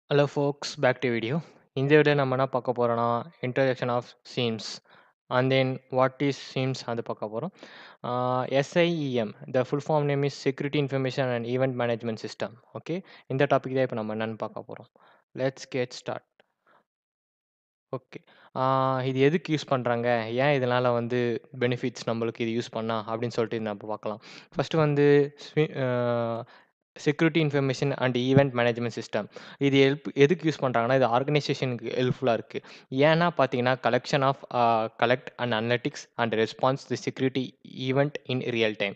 Hello folks, back to video. இந்த video நம்ம என்ன பார்க்க போறோம்னா introduction of SIEMs and then what is SIEMs அது பார்க்க போறோம். SIEM the full form name is Security Information and Event Management System. Okay, இந்த டாபிக் தான் இப்போ நம்ம என்னன்னு பார்க்க போறோம். Let's get start. ஓகே. இது எதுக்கு யூஸ் பண்றாங்க? ஏன் இதனால வந்து பெனிஃபிட்ஸ் நம்மளுக்கு இது யூஸ் பண்ணா அப்படின்னு சொல்லிட்டு நம்ம பார்க்கலாம். ஃபர்ஸ்ட்டு வந்து ஸ்வி uh security information and event management system. இது எதுக்கு யூஸ் பண்றாங்கன்னா, இது ஆர்கனைசேஷனுக்கு ஹெல்ப்ஃபுல்லா இருக்கு. ஏன்னா பார்த்தீங்கன்னா, collection of collect and analytics and response the security event in real time.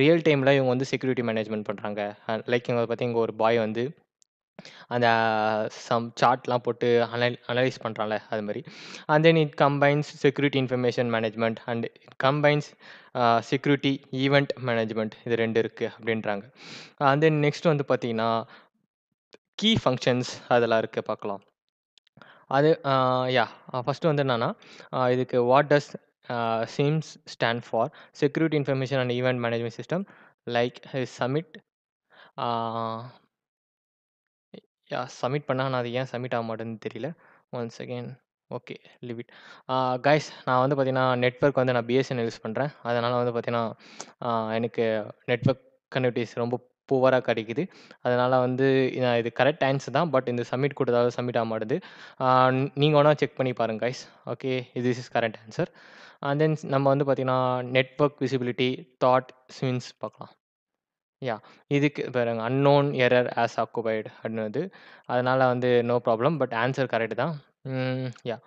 Real டைம்ல இவங்க வந்து செக்யூரிட்டி மேனேஜ்மென்ட் பண்றாங்க. லைக் இங்க பார்த்தீங்க ஒரு பாய் வந்து அந்த சார்ட்லாம் போட்டு அனலைஸ் பண்றான்ல, அது மாரி. And then it combines security information management and it combines security event management. இது 2 இருக்கு அப்படின்றாங்க. அண்ட் தென் நெக்ஸ்ட் வந்து பார்த்தீங்கன்னா, கீ ஃபங்ஷன்ஸ் அதெல்லாம் இருக்கு பார்க்கலாம். அது யாஹ் ஃபர்ஸ்ட்டு வந்து என்னன்னா, இதுக்கு what does SIEMS stand for? Security information and event management system like submit ஆ சப்மிட் பண்ணா நான் அது ஏன் சப்மிட் ஆக மாட்டேங்குதுன்னு தெரியல. One second. Okay, leave it. Guys நான் வந்து பார்த்தீங்கன்னா, நெட்வொர்க் வந்து நான் பிஎஸ்என்எல் யூஸ் பண்றேன். அதனால வந்து பார்த்தீங்கன்னா, எனக்கு நெட்வொர்க் கனெக்டிவிட்டிஸ் ரொம்ப புவரா கிடைக்குது. அதனால வந்து இது கரெக்ட் ஆன்சர் தான். பட் இந்த சப்மிட் கொடுத்தாலும் சப்மிட் ஆக மாட்டுது. நீங்க வேணா செக் பண்ணி பாருங்க guys. Okay, this is correct answer. And then நம்ம வந்து பார்த்தீங்கன்னா, நெட்வொர்க் விசிபிலிட்டி தாட் ஸ்வின்ஸ் பார்க்கலாம். யாஹ் இதுக்கு பாருங்க அன்னோன் எரர் ஆஸ் ஆக்குபைடு அப்படின்னுது. அதனால வந்து no problem. But answer correct தான். யாஹ்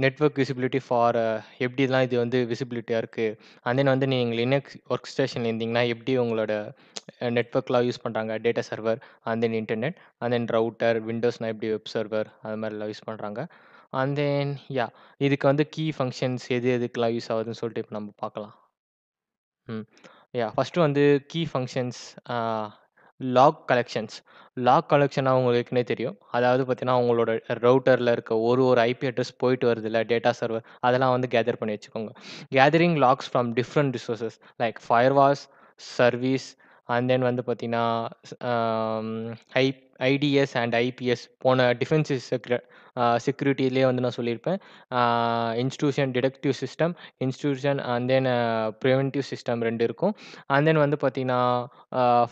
நெட்வொர்க் விசிபிலிட்டி ஃபார் எப்படிலாம் இது வந்து விசிபிலிட்டியா இருக்கு. அண்ட் தென் வந்து நீங்க லினக்ஸ் ஒர்க் ஸ்டேஷன்ல இருந்தீங்கன்னா, எப்படி உங்களோட நெட்வொர்க்லாம் யூஸ் பண்றாங்க. Data server and then internet and then router, விண்டோஸ்னா எப்படி வெப் சர்வர் அது மாதிரிலாம் யூஸ் பண்றாங்க. அண்ட் தென் இதுக்கு வந்து கீ ஃபங்ஷன்ஸ் எது எதுக்கெல்லாம் யூஸ் ஆகுதுன்னு சொல்லிட்டு இப்போ நம்ம பார்க்கலாம். ம். ஃபர்ஸ்ட்டு வந்து கீ ஃபங்ஷன்ஸ் ஆ லாக் கலெக்ஷன்ஸ். லாக் கலெக்ஷன்னா உங்களுக்கு ஏற்கனவே தெரியும். அதாவது பார்த்தீங்கன்னா, உங்களோட ரவுட்டர்ல இருக்க ஒரு ஐபி அட்ரஸ் போயிட்டு வருதுல்ல, டேட்டா சர்வர் அதெல்லாம் வந்து கேதர் பண்ணி வச்சுக்கோங்க. Gathering logs from different resources like firewalls, service and then வந்து பார்த்தீங்கன்னா, um I IDS and IPS போன டிஃபென்ஸ் செக்யூரிட்டிலயே வந்து நான் சொல்லியிருப்பேன். Institution detective system, institution and then preventive system 2 இருக்கும். அண்ட் தென் வந்து பார்த்தீங்கன்னா,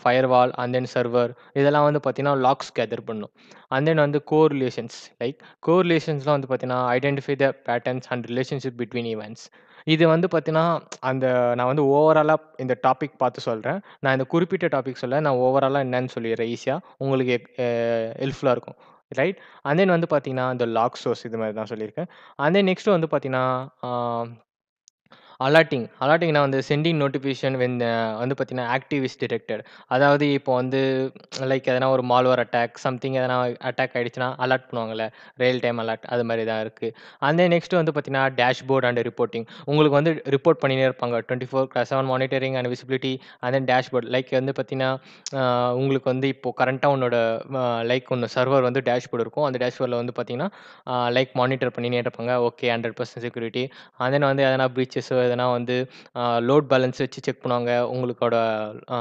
ஃபயர்வால் அண்ட் தென் சர்வர் இதெல்லாம் வந்து பார்த்தீங்கன்னா, லாக்ஸ் கேதர் பண்ணும். அண்ட் தென் வந்து கோரிலேஷன்ஸ் லைக் கோரிலேஷன்ஸ்லாம் வந்து பார்த்தீங்கன்னா, identify the patterns and relationship between events. இது வந்து பார்த்தீங்கன்னா, அந்த நான் வந்து ஓவராலா இந்த டாபிக் பார்த்து சொல்றேன். நான் இந்த குறிப்பிட்ட டாபிக் சொல்லல. நான் ஓவராலா என்னன்னு சொல்லிடுறேன் ஈஸியா. உங்களுக்கு ஹெல்ப்ஃபுல்லா இருக்கும். ரைட்? அண்ட் தென் வந்து பார்த்தீங்கன்னா, இந்த லாக் சோர்ஸ் இது மாரி தான் சொல்லியிருக்கேன். அண்ட் தென் நெக்ஸ்ட் வந்து பார்த்தீங்கன்னா, ஆ அலர்ட்டிங்னா வந்து செண்டிங் நோட்டிஃபிகேஷன் வென் வந்து பார்த்தீங்கன்னா, ஆக்டிவ் இஸ் டிடெக்டட். அதாவது இப்போ வந்து லைக் எதனா ஒரு மால்வேர் அட்டாக், சம்திங் எதனா அட்டாக் ஆயிடுச்சுன்னா, அலர்ட் பண்ணுவாங்கல்ல. ரியல் டைம் அலர்ட் அது மாரி தான் இருக்கு. அண்ட் தென் நெக்ஸ்ட் வந்து பார்த்தீங்கன்னா, டேஷ்போர்ட் அண்ட் ரிப்போர்ட்டிங். உங்களுக்கு வந்து ரிப்போர்ட் பண்ணினே இருப்பாங்க. 24/7 monitoring and visibility and then dashboard. Like வந்து பார்த்தீங்கன்னா, உங்களுக்கு வந்து இப்போ கரண்ட்டா உன்னோட லைக் உங்க சர்வர் வந்து டேஷ்போர்ட் இருக்கும். அந்த டேஷ்போர்ட்ல வந்து பார்த்தீங்கன்னா, லைக் மானிட்டர் பண்ணினே இருப்பாங்க. Okay 100% security. அண்ட் தென் வந்து எதனா பிரீச்சஸோ எதனா வந்து லோட் பேலன்ஸ் வச்சு செக் பண்ணுவாங்க. உங்களுக்கோட ஆ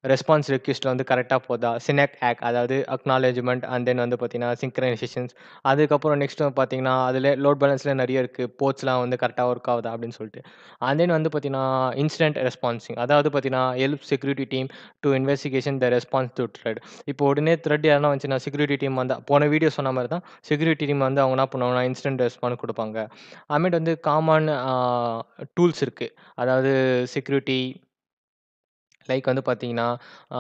ரெஸ்பான்ஸ் ரிக்வெஸ்ட்ல வந்து கரெக்ட்டா போதா? சினாக் ஆக் அதாவது அக்னாலெட்ஜ்மென்ட் அண்ட் தென் வந்து பார்த்தீங்கன்னா, சிங்க்ரனைசேஷன்ஸ் அதுக்கப்புறம் நெக்ஸ்ட் வந்து பார்த்தீங்கன்னா, அதில லோட் பேலன்ஸ்ல நெறைய இருக்கு. போர்ட்ஸ்லாம் வந்து கரெக்ட்டா ஒர்க் ஆகுதா? அப்படின்னு சொல்லிட்டு. அண்ட் தென் வந்து பார்த்தீங்கன்னா, இன்சிடென்ட் ரெஸ்பான்சிங் அதாவது பார்த்தீங்கன்னா, help security team to investigation the response to threat. இப்போ உடனே த்ரெட் யாருனா வந்துச்சுன்னா, செக்யூரிட்டி டீம் வந்தா போன வீடியோ சொன்ன மாரி தான் செக்யூரிட்டி டீம் வந்து அவங்க என்ன பண்ணுவாங்கன்னா, இன்சிடென்ட் ரெஸ்பான்ஸ் குடுப்பாங்க. அதுமேட்டு வந்து காமன் டூல்ஸ் இருக்கு. அதாவது செக்யூரிட்டி லைக் வந்து பார்த்தீங்கன்னா, ஆ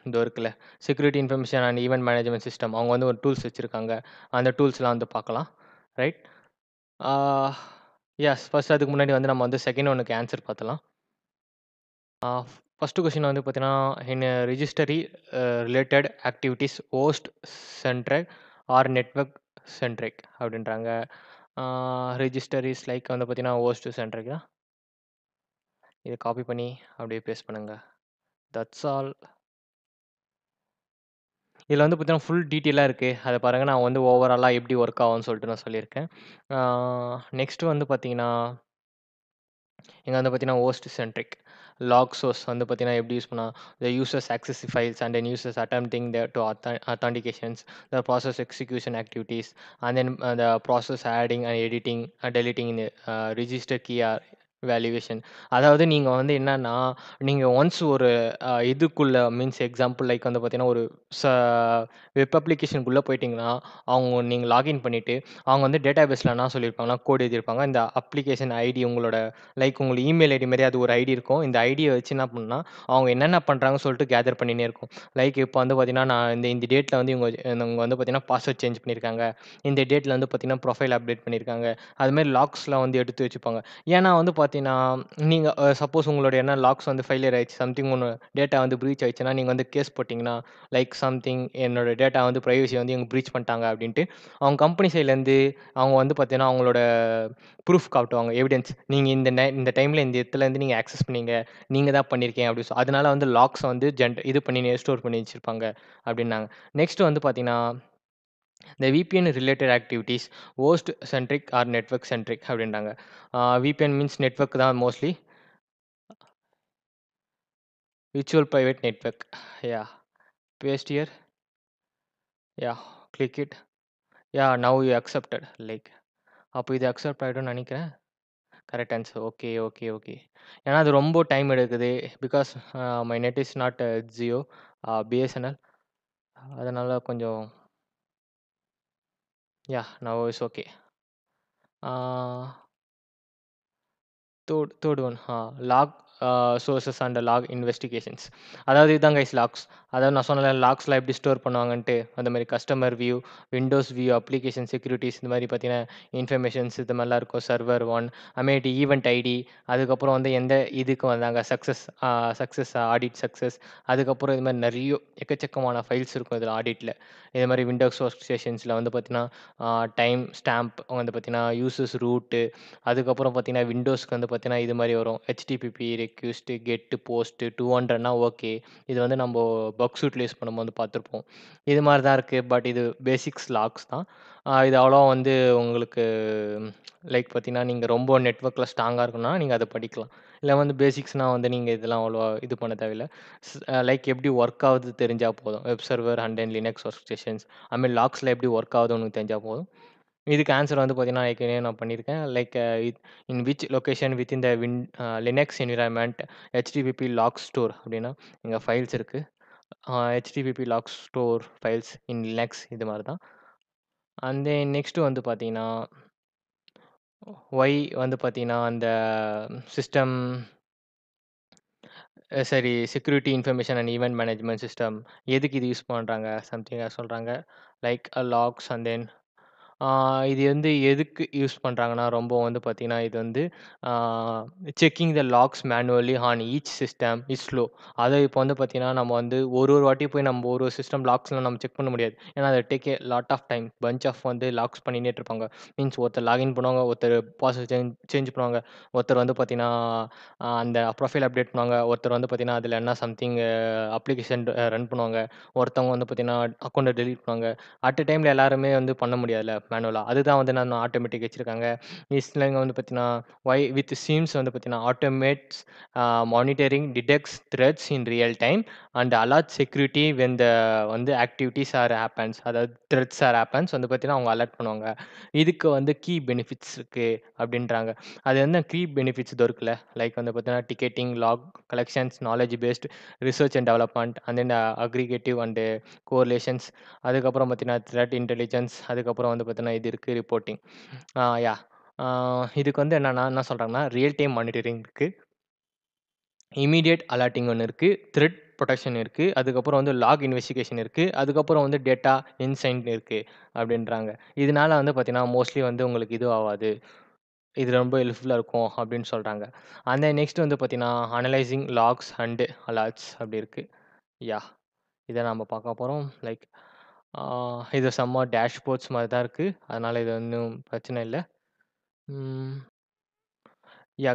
இதோ இருக்குல்ல, security information and event management system. அவங்க வந்து ஒரு டூல்ஸ் வச்சிருக்காங்க. அந்த டூல்ஸ்லாம் வந்து பார்க்கலாம். ரைட்? ஆ ஃபர்ஸ்ட் அதுக்கு முன்னாடி வந்து நம்ம வந்து செகண்ட் ஒன்னுக்கு ஆன்சர் பார்த்துடலாம். ஃபர்ஸ்ட் கொஸ்டின் வந்து பார்த்தீங்கன்னா, in registry related activities host centric or network centric அப்படின்றாங்க. ரிஜிஸ்டர் லைக் வந்து பார்த்தீங்கன்னா, ஹோஸ்ட் சென்ட்ரிக் தான். இத காப்பி பண்ணி அப்படியே பேஸ்ட் பண்ணுங்க. That's all. இதில வந்து பார்த்தீங்கன்னா, ஃபுல் டீட்டெயிலா இருக்கு. அத பாருங்க. நான் வந்து ஓவராலா எப்படி ஒர்க் ஆகும்ன்னு சொல்லிட்டு நான் சொல்லியிருக்கேன். நெக்ஸ்ட் வந்து பார்த்தீங்கன்னா இங்க வந்து பார்த்தீங்கன்னா, ஹோஸ்ட் சென்ட்ரிக். லாக் சோர்ஸ் வந்து பார்த்தீங்கன்னா, எப்படி யூஸ் பண்ணா, the users access the files and then users attempting the to authentications, the process execution activities, and then the process adding and editing, deleting in the register key or valuation. அதாவது நீங்க வந்து என்னன்னா, நீங்க once ஒரு இதுக்குள்ள means example like வந்து பார்த்தீங்கன்னா, ஒரு ச வெப் அப்ளிகேஷனுக்குள்ள போயிட்டீங்கன்னா, அவங்க நீங்க லாகின் பண்ணிட்டு, அவங்க வந்து டேட்டாபேஸ்ல என்ன சொல்லியிருப்பாங்கன்னா, கோட் எழுதியிருப்பாங்க. இந்த அப்ளிகேஷன் ஐடி உங்களோட லைக் உங்களுக்கு இமெயில் ஐடி மாரி அது ஒரு ஐடி இருக்கும். இந்த ஐடிய வச்சு என்ன பண்ணும்னா, அவங்க என்னென்ன பண்றாங்கன்னு சொல்லிட்டு கேதர் பண்ணினே இருக்கும். லைக் இப்போ வந்து பார்த்தீங்கன்னா, நான் இந்த இந்த டேட்ல வந்து இவங்க வந்து பார்த்தீங்கன்னா, பாஸ்வேர்ட் சேஞ்ச் பண்ணியிருக்காங்க. இந்த டேட்ல வந்து பார்த்தீங்கன்னா, ப்ரொஃபைல் அப்டேட் பண்ணியிருக்காங்க. அதுமாரி லாக்ஸ்லாம் வந்து எடுத்து வச்சுப்பாங்க. ஏன்னா வந்து பார்த்தீங்கன்னா, நீங்க சப்போஸ் உங்களுடைய என்ன லாக்ஸ் வந்து ஃபெயிலியர் ஆயிடுச்சு. சம்திங் ஒண்ணு டேட்டா வந்து பிரீச் ஆயிடுச்சுன்னா, நீங்க வந்து கேஸ் போட்டீங்கன்னா, லைக் சம்திங் என்னோட டேட்டா வந்து பிரைவசி வந்து இவங்க பிரீச் பண்ணிட்டாங்க அப்டின்ட்டு, அவங்க கம்பெனி சைட்லேருந்து அவங்க வந்து பார்த்தீங்கன்னா, அவங்களோட ப்ரூஃப் காட்டுவாங்க. எவிடன்ஸ். நீங்க இந்த டைம்ல இந்த இடத்துலருந்து நீங்க ஆக்சஸ் பண்ணீங்க. நீங்க தான் பண்ணியிருக்கீங்க அப்டி அதனால வந்து லாக்ஸ வந்து இது பண்ணி ஸ்டோர் பண்ணி வச்சிருப்பாங்க அப்டின்னாங்க. நெக்ஸ்ட் வந்து பார்த்தீங்கன்னா, the VPN related activities host centric or network centric அப்டின்றாங்க. VPN மீன்ஸ் நெட்வொர்க் தான் mostly. Virtual private network. Yeah. Paste here. Yeah. Click it. Yeah. Now you accepted. Like அப்போ இது அக்செப்ட் ஆயிடும்னு நெனைக்கிறேன். Correct answer. Okay, okay, okay. ஏன்னா அது ரொம்ப time எடுக்குது. Because my net is not Jio, BSNL. அதனால கொஞ்சம் now is okay. Ah third one log sources and log investigations. அதாவது இதுதான் கைஸ் லாக்ஸ். அதாவது நான் சொன்னேன்ல லாக்ஸ்லாம் எப்படி ஸ்டோர் பண்ணுவாங்கன்ட்டு, அந்த மாரி customer view, Windows view, application securities இந்த மாரி பார்த்தீங்கன்னா, இன்ஃபர்மேஷன்ஸ் இது மாரிலாம் இருக்கும். சர்வர் 1 அதுமேட்டு ஈவென்ட் ஐடி, அதுக்கப்புறம் வந்து எந்த இதுக்கு வந்தாங்க சக்ஸஸ் ஆடிட் சக்ஸஸ், அதுக்கப்புறம் இது மாரி நெறைய எக்கச்சக்கமான ஃபைல்ஸ் இருக்கும் இதில ஆடிட்ல. இது மாரி விண்டோஸ் ஒர்க் ஸ்டேஷன்ஸ்ல வந்து பார்த்தீங்கன்னா, டைம் ஸ்டாம்ப் வந்து பார்த்தீங்கன்னா, யூசர்ஸ் ரூட்டு, அதுக்கப்புறம் பார்த்தீங்கன்னா, விண்டோஸ்க்கு வந்து பார்த்தீங்கன்னா, இது மாரி வரும். HTTP ரெக்வெஸ்ட், கெட், போஸ்ட் 200னா ஓகே. இது வந்து நம்போ பக் சூட்ல யூஸ் பண்ணும்போது பார்த்துருப்போம். இது மாரி தான் இருக்கு. பட் இது பேசிக்ஸ் லாக்ஸ் தான். இது அவ்வளவா வந்து உங்களுக்கு லைக் பார்த்தீங்கன்னா, நீங்க ரொம்ப நெட்வொர்க்ல ஸ்ட்ராங்கா இருக்கணும்னா, நீங்க அத படிக்கலாம். இல்ல வந்து பேசிக்ஸ்னா வந்து நீங்க இதெல்லாம் அவ்வளவா இது பண்ண தேவையில்ல. லைக் எப்படி ஒர்க் ஆகுது தெரிஞ்சா போதும். Web server and then Linux work stations I mean லாக்ஸ்ல எப்படி ஒர்க் ஆகுதுன்னு உனக்கு தெரிஞ்சா போதும். இதுக்கு ஆன்சர் வந்து பார்த்தீங்கன்னா, ஏற்கனவே நான் பண்ணியிருக்கேன். Like in which location within the Linux environment HTTP log store அப்படின்னா, இங்க ஃபைல்ஸ் இருக்கு. HTTP log store files in Linux இது மாரி தான். அண்ட் தென் நெக்ஸ்ட் வந்து பார்த்தீங்கன்னா, ஒய் வந்து பார்த்தீங்கன்னா, அந்த சிஸ்டம் சரி security information and event management system எதுக்கு இது யூஸ் பண்றாங்க? சம்திங் சொல்றாங்க. லைக் லாக்ஸ் அண்ட் தென் ஆ இது வந்து எதுக்கு யூஸ் பண்றாங்கன்னா, ரொம்ப வந்து பார்த்தீங்கன்னா, இது வந்து ah checking the logs manually on each system is slow. அதுவும் இப்போ வந்து பார்த்தீங்கன்னா, நம்ம வந்து ஒரு வாட்டி போய் நம்ம ஒரு சிஸ்டம் லாக்ஸ்லாம் நம்ம செக் பண்ண முடியாது. ஏன்னா, அது take a lot of time. Bunch of வந்து லாக்ஸ் பண்ணினே இருப்பாங்க. மீன்ஸ் ஒருத்தர் லாகின் பண்ணுவாங்க, ஒருத்தர் பாஸ்வேர்ட் சேஞ்ச் பண்ணுவாங்க, ஒருத்தர் வந்து பார்த்தீங்கன்னா, அந்த ப்ரொஃபைல் அப்டேட் பண்ணுவாங்க, ஒருத்தர் வந்து பார்த்தீங்கன்னா, அதில என்ன சம்திங் அப்ளிகேஷன் ரன் பண்ணுவாங்க, ஒருத்தவங்க வந்து பார்த்தீங்கன்னா, அக்கவுண்ட்ட டெலீட் பண்ணுவாங்க. அட் அ டைம்ல எல்லாருமே வந்து பண்ண முடியாதுல்ல மேனுவலா. அதுதான் வந்து நான் ஆட்டோமேட்டிக் வச்சிருக்காங்க. இஸ்லங்க வந்து பார்த்தீங்கன்னா, ஒய் வித் சீம்ஸ் வந்து பார்த்தீங்கன்னா, automates monitoring detects threats in real time and alert security when the வந்து ஆக்டிவிட்டீஸ் ஆர் ஹேப்பன்ஸ். அதாவது த்ரெட்ஸ் ஆர் ஹேப்பன்ஸ் வந்து பார்த்தீங்கன்னா, அவங்க அலர்ட் பண்ணுவாங்க. இதுக்கு வந்து கீ பெனிஃபிட்ஸ் இருக்கு அப்படின்றாங்க. அது என்ன கீ பெனிஃபிட்ஸ் இதோ இருக்குல்ல. லைக் வந்து பார்த்தீங்கன்னா, ticketing, log collections, knowledge based research and development and then aggregative and correlations. அதுக்கப்புறம் பார்த்தீங்கன்னா, த்ரெட் இன்டெலிஜென்ஸ் அதுக்கப்புறம் வந்து பார்த்தீங்கன்னா, இது இருக்கு ரிப்போர்ட்டிங். ஆ யா ஆ இதுக்கு வந்து என்னன்னா என்ன சொல்றாங்கன்னா, ரியல் டைம் மானிட்டரிங் இருக்கு. இம்மீடியேட் அலர்ட்டிங் ஒண்ணு இருக்கு. த்ரெட் புரொடெக்ஷன் இருக்கு. அதுக்கப்புறம் வந்து லாக் இன்வெஸ்டிகேஷன் இருக்கு. அதுக்கப்புறம் வந்து டேட்டா இன்சைட் இருக்கு அப்படின்றாங்க. இதனால வந்து பார்த்தீங்கன்னா, மோஸ்ட்லி வந்து உங்களுக்கு இது ஆவாது. இது ரொம்ப ஹெல்ப்ஃபுல்லா இருக்கும் அப்படின்னு சொல்றாங்க. அண்ட் தென் நெக்ஸ்ட் வந்து பார்த்தீங்கன்னா, அனலைசிங் லாக்ஸ் அண்ட் அலர்ட்ஸ் அப்படி இருக்கு. யாஹ்! இத நாம பார்க்க போறோம். லைக் ஆ இது செம்ம டேஷ்போர்ட்ஸ் மாரி தான் இருக்கு. அதனால இது ஒண்ணும் பிரச்சனை இல்ல. ம்.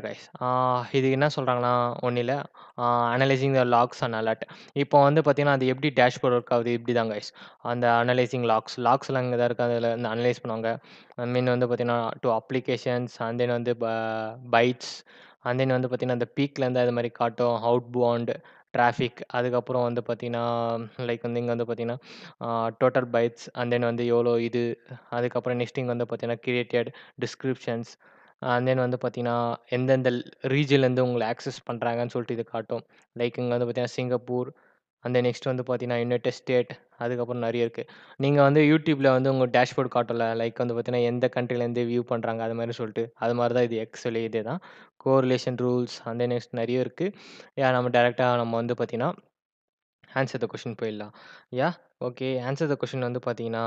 கைஸ். இது என்ன சொல்றாங்கன்னா, ஒண்ணும் இல்ல. Ah analysing the logs and alert. இப்போ வந்து பார்த்தீங்கன்னா, அது எப்படி டேஷ்போர்ட் ஒர்க் ஆகுது இப்படி தான் கைஸ். அந்த அனலைசிங் லாக்ஸ்லாம் இங்க தான் இருக்கு. அதில வந்து அனலைஸ் பண்ணுவாங்க. ஐ மீன் வந்து பார்த்தீங்கன்னா, டூ அப்ளிகேஷன்ஸ் அண்ட் தென் வந்து பைட்ஸ் அண்ட் தென் வந்து பார்த்தீங்கன்னா, அந்த பீக்லேருந்து அது மாரி காட்டும். Outbound traffic. அதுக்கப்புறம் வந்து பார்த்தீங்கன்னா, லைக் வந்து இங்க வந்து பார்த்தீங்கன்னா, டோட்டல் பைட்ஸ் அண்ட் தென் வந்து எவ்வளோ இது. அதுக்கப்புறம் நெக்ஸ்ட் இங்க வந்து பார்த்தீங்கன்னா, கிரியேட்டட் டிஸ்கிரிப்ஷன்ஸ். அண்ட் தென் வந்து பார்த்தீங்கன்னா, எந்தெந்த ரீஜன்லேருந்து உங்கள ஆக்சஸ் பண்றாங்கன்னு சொல்லிட்டு இது காட்டும். லைக் இங்க வந்து பார்த்தீங்கன்னா, சிங்கப்பூர். அந்த நெக்ஸ்ட் வந்து பார்த்தீங்கன்னா, யுனைட்டட் ஸ்டேட். அதுக்கப்புறம் நெறைய இருக்கு. நீங்க வந்து YouTubeல வந்து உங்க டேஷ்போர்ட் காட்டும்ல. லைக் வந்து பார்த்தீங்கன்னா, எந்த கண்ட்ரிலேருந்து வியூ பண்றாங்க அது மாரி சொல்லிட்டு. அது மாரி தான் இது எக்ஸ்லயும் இதே தான். Correlation rules and then next நெறைய இருக்கு. நம்ம டைரக்ட்டா நம்ம வந்து பார்த்தீங்கன்னா, ஆன்ஸர் த கொஸ்டின் போயிடலாம். ஓகே. ஆன்ஸர் த கொஸ்டின் வந்து பார்த்தீங்கன்னா,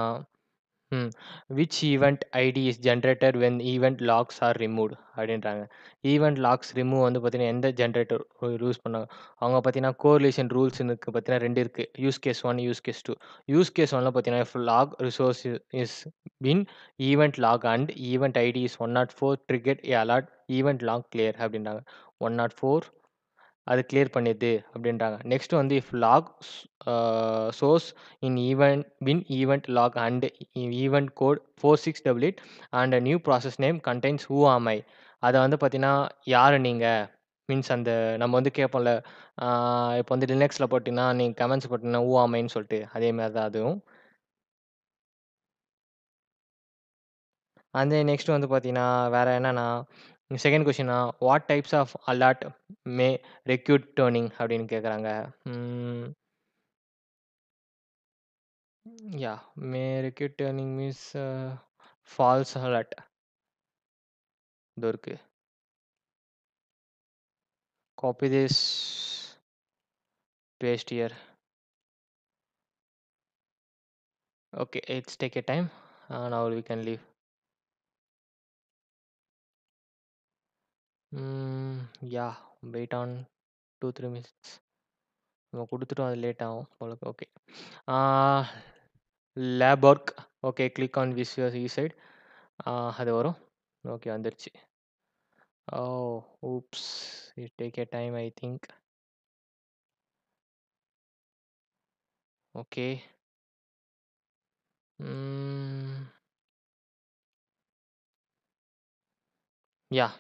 hmm. Which event ID is generated when event logs are removed அப்படின்றாங்க. ஈவென்ட் லாக்ஸ் ரிமூவ் வந்து பார்த்தீங்கன்னா, எந்த ஜெனரேட்டர் யூஸ் பண்ணாங்க? அவங்க பார்த்தீங்கன்னா, கோரிலேஷன் ரூல்ஸ்ன்னு இருக்கு பார்த்தீங்கன்னா 2 இருக்கு. Use case 1, use case 2. Use case 1ல பார்த்தீங்கன்னா, if log resource is bin event log and event ID is 104 triggered a alert event log clear அப்படின்றாங்க. 104 அது கிளியர் பண்ணிது அப்படின்றாங்க. நெக்ஸ்ட் வந்து if log source in event bin event log and event code 4688 and new process name contains who am I. அத வந்து பார்த்தீங்கன்னா, யாரு நீங்க? மீன்ஸ் அந்த நம்ம வந்து கேட்போம்ல, ஆ இப்போ வந்து லினக்ஸ்ல போட்டீங்கன்னா, நீங்க கமெண்ட்ஸ் போட்டீங்கன்னா, ஹூ ஆம் ஐன்னு சொல்லிட்டு, அதே மாரி தான் அதுவும். அண்ட் தென் நெக்ஸ்ட் வந்து பார்த்தீங்கன்னா, வேற என்னன்னா, செகண்ட் கொஸ்டின்னா, what types of alert may require டர்னிங் அப்படின்னு கேட்குறாங்க. ம். மே ரெக்யூட் டர்னிங் மீன்ஸ் ஃபால்ஸ் அலர்ட். இதோ இருக்கு. Copy this, paste here. Okay, it's take a time. Now we can leave. Yeah wait on 2, 3 minutes. நம்ம குடுத்துட்டோம், அது லேட் ஆகும் போல. Okay. Ah lab work. Okay, click on visual side. அது வரும். ஓகே, வந்துருச்சு. Oh, oops, it take a time I think. Okay. ம். Yeah.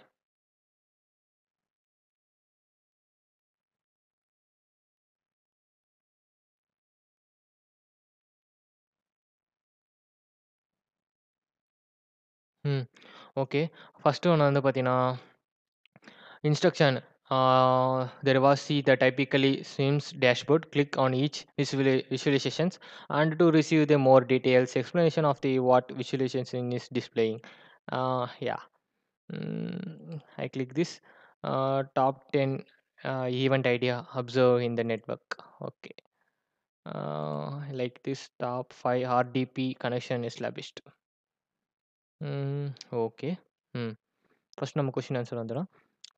ம். ஓகே. ஃபர்ஸ்ட் ஒண்ணு வந்து பார்த்தீங்கன்னா, instruction. There was see the typically Sims dashboard. Click on each visualizations and to receive the more details explanation of the what visualization is displaying. Yeah. I click this. Top 10 event idea observe in the network. Okay. Like this top 5 RDP connection established. Okay. Hmm. First நம்ம question answer வந்துடும்.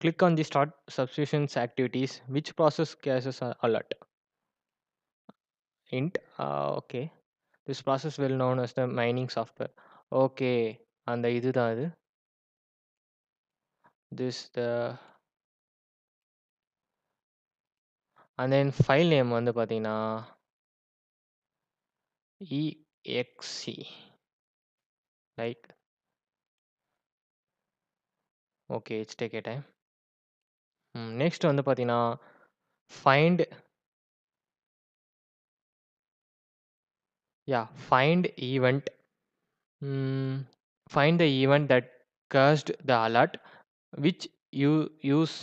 Click on the start subscriptions activities. Which process caches alert? Int. Okay. This process well known as the mining software. Okay. அந்த இதுதான் அது. This the and then file name வந்து பார்த்தீங்கன்னா exe. Like okay, it's take a time. Next வந்து பார்த்தீங்கன்னா find find event. Find the event that caused the alert which you use.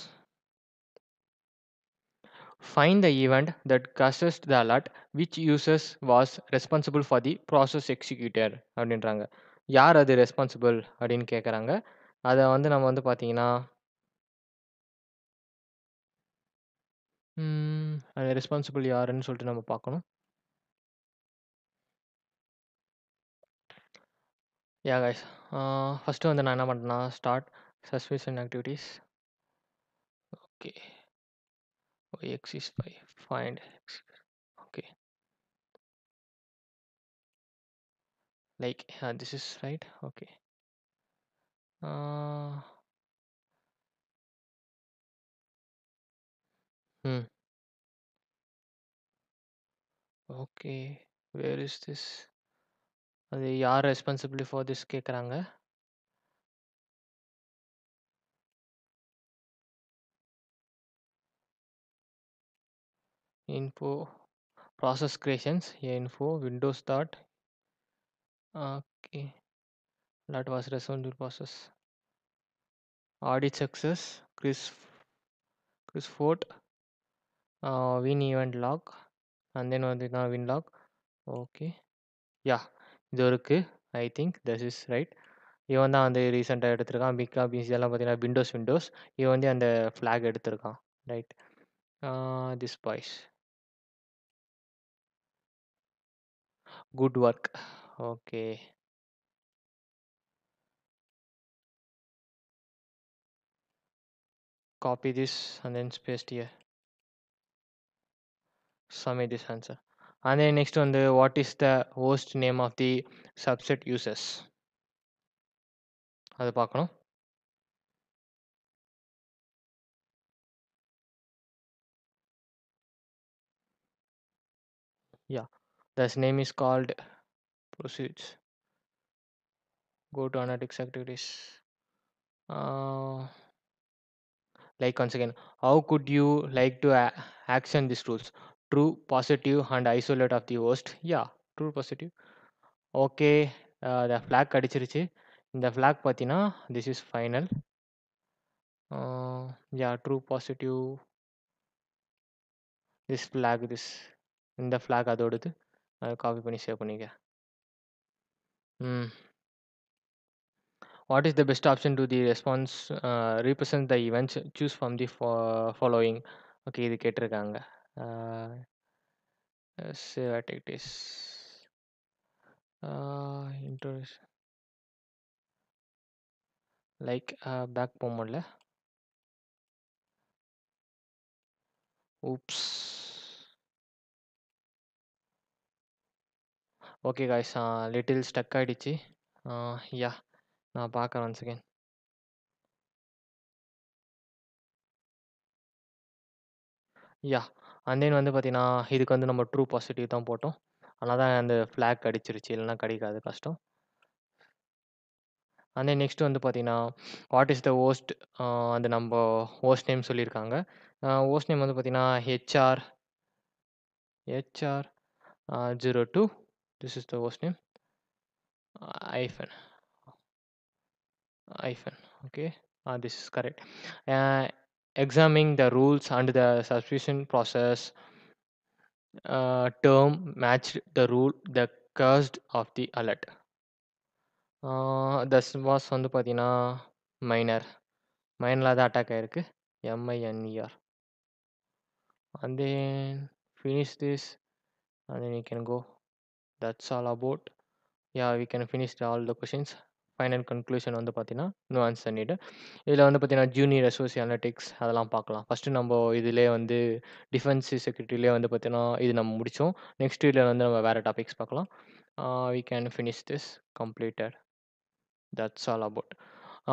Find the event that causes the alert which users was responsible for the process executed அப்படின்றாங்க. யார் அது responsible அப்படின்னு கேட்குறாங்க. அதை வந்து நம்ம வந்து பார்த்தீங்கன்னா, அது ரெஸ்பான்சிபிள் யாருன்னு சொல்லிட்டு நம்ம பார்க்கணும். கைஸ், ஃபஸ்ட்டு வந்து நான் என்ன பண்ணுறேன்னா, start suspicion activities. Okay. X is 5 find. Okay, like this is right. Okay. ம் ஓகே, வேர் இஸ் திஸ்? அது யார் ரெஸ்பான்சிபிலிட்டி ஃபார் திஸ் கேட்குறாங்க. info, process creations, info, Windows start. Okay, that was responsible process. Audit success, Chris Fort, win event log, and then வந்து நான் win log. Okay, yeah, இது இருக்கு. I think this is right. இவன் தான் வந்து ரீசெண்டாக எடுத்திருக்கான். பிகா பிசி எல்லாம் பார்த்தீங்கன்னா விண்டோஸ் இவன் வந்து அந்த ஃப்ளாக் எடுத்திருக்கான். Right, this boys good work. Okay, copy this and then paste here. Submit this answer. And then next one, what is the host name of the subset users? அது பார்க்கணும். Yeah, this name is called proceeds. Go to analytics activities. Like once again, how could you like to action these rules? True, positive, and isolate of the host. Yeah, true, positive. Okay, the flag கடிச்சிருச்சு. இந்த flag பார்த்தீங்கன்னா this is final. Yeah, true, positive. This flag, இந்த flag அதோடது. அதை copy பண்ணி save பண்ணிக்க. What is the best option to the response represent the events? Choose from the following. Okay, இது கேட்டிருக்காங்க. Save activities. Introduction. Like back போக முடியல. Oops. Okay guys, little stuck ஆயிடுச்சு. Yeah, நான் பார்க்குறேன் once again. Yeah, and then வந்து பார்த்தீங்கன்னா இதுக்கு வந்து நம்ம ட்ரூ பாசிட்டிவ் தான் போட்டோம். அதனால தான் அந்த ஃப்ளாக் கடிச்சிருச்சு, இல்லைன்னா கடிக்காது, கஷ்டம். and then நெக்ஸ்ட் வந்து பார்த்தீங்கன்னா வாட் இஸ் த ஹோஸ்ட், அந்த நம்ம ஹோஸ்ட் நேம் சொல்லியிருக்காங்க. ஹோஸ்ட் நேம் வந்து பார்த்தீங்கன்னா HR 02. This is the host name. hyphen. Okay, this is correct. Examining the rules and the subscription process term matched the rule the caused of the alert. this was வந்து பார்த்தீங்கன்னா மைனரில் தான் attack ஆகிருக்கு. MINER. and then finish this and then you can go. That's all about. Yeah, we can finish all the questions. Final conclusion வந்து பார்த்தீங்கன்னா nuance பண்ணிவிட்டு இதில் வந்து பார்த்தீங்கன்னா ஜூனியர் அசோசியேட் அனலிட்டிக்ஸ் அதெல்லாம் பார்க்கலாம். ஃபஸ்ட்டு நம்ம இதிலே வந்து டிஃபென்ஸ் செக்யூரிட்டிலே வந்து பார்த்தீங்கன்னா இது நம்ம முடித்தோம். நெக்ஸ்ட் இதில் வந்து நம்ம வேறு டாபிக்ஸ் பார்க்கலாம். we can finish this completed. That's all about.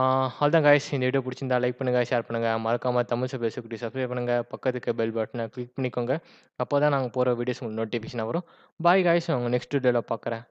அவ்வளோதான் காய்ஸ். இந்த வீடியோ பிடிச்சிருந்தா லைக் பண்ணுங்கள், ஷேர் பண்ணுங்கள், மறக்காமல் தமிழ் சபை செக்யூரிட்டி சப்ஸ்கிரைப் பண்ணுங்கள், பக்கத்துக்கு பெல் பட்டனை கிளிக் பண்ணிக்கோங்க. அப்போ தான் நாங்கள் போகிற வீடியோஸ் உங்களுக்கு நோட்டிஃபிகேஷன் வரும். பாய் காய்ஸ், உங்கள் நெக்ஸ்ட் வீடியோவில் பார்க்குறேன்.